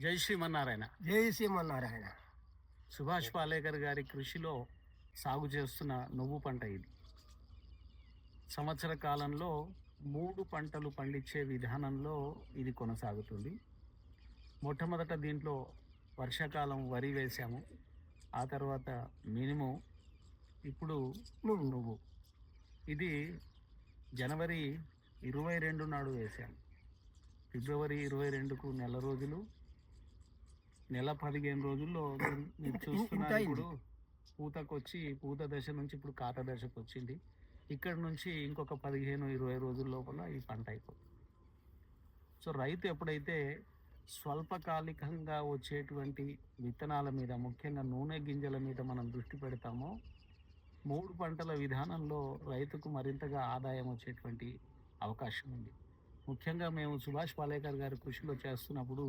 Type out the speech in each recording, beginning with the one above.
జై శ్రీమన్నారాయణ. జై శ్రీమన్నారాయణ. సుభాష్ పాలేకర్ గారి కృషిలో సాగు చేస్తున్న నువ్వు పంట ఇది. సంవత్సర కాలంలో 3 పంటలు పండించే విధానంలో ఇది కొనసాగుతుంది. మొట్టమొదట దీంట్లో వర్షాకాలం వరి వేసాము. ఆ తర్వాత మినుము, ఇప్పుడు నువ్వు. ఇది జనవరి 22 నాడు వేసాము. ఫిబ్రవరి 22కు నెల రోజులు, నెల 15 రోజుల్లో మీరు చూస్తున్నారు. ఇప్పుడు పూత దశ నుంచి ఇప్పుడు కాత దశకు వచ్చింది. ఇక్కడ నుంచి ఇంకొక 15-20 రోజుల లోపల ఈ పంట అయిపోతుంది. సో రైతు ఎప్పుడైతే స్వల్పకాలికంగా వచ్చేటువంటి విత్తనాల మీద, ముఖ్యంగా నూనె గింజల మీద మనం దృష్టి పెడతామో, 3 పంటల విధానంలో రైతుకు మరింతగా ఆదాయం వచ్చేటువంటి అవకాశం ఉంది. ముఖ్యంగా మేము సుభాష్ పాలేకర్ గారి కృషిలో చేస్తున్నప్పుడు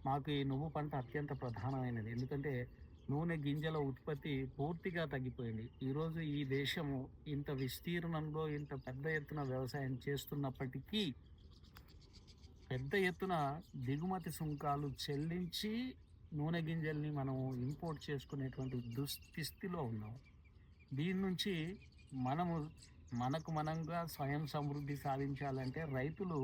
మాకు ఈ నువ్వు పంట అత్యంత ప్రధానమైనది. ఎందుకంటే నూనె గింజల ఉత్పత్తి పూర్తిగా తగ్గిపోయింది. ఈరోజు ఈ దేశము ఇంత విస్తీర్ణంలో ఇంత పెద్ద ఎత్తున వ్యవసాయం చేస్తున్నప్పటికీ పెద్ద ఎత్తున దిగుమతి సుంకాలు చెల్లించి నూనె గింజల్ని మనం ఇంపోర్ట్ చేసుకునేటువంటి దుస్థితిలో ఉన్నాం. దీని నుంచి మనకు మనంగా స్వయం సమృద్ధి సాధించాలంటే రైతులు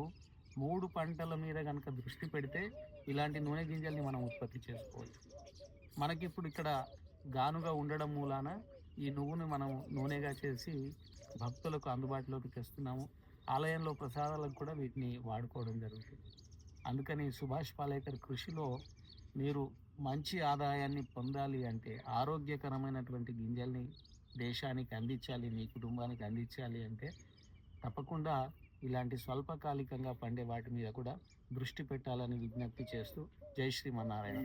3 పంటల మీద కనుక దృష్టి పెడితే ఇలాంటి నూనె గింజల్ని మనం ఉత్పత్తి చేసుకోవచ్చు. మనకిప్పుడు ఇక్కడ గానుగా ఉండడం మూలాన ఈ నువ్వుని మనం నూనెగా చేసి భక్తులకు అందుబాటులోకి తెస్తున్నాము. ఆలయంలో ప్రసాదాలకు కూడా వీటిని వాడుకోవడం జరుగుతుంది. అందుకని సుభాష్ పాలేకర్ కృషిలో మీరు మంచి ఆదాయాన్ని పొందాలి అంటే, ఆరోగ్యకరమైనటువంటి గింజల్ని దేశానికి అందించాలి, మీ కుటుంబానికి అందించాలి అంటే తప్పకుండా ఇలాంటి స్వల్పకాలికంగా పండే వాటి మీద కూడా దృష్టి పెట్టాలని విజ్ఞప్తి చేస్తూ జై శ్రీమన్నారాయణ.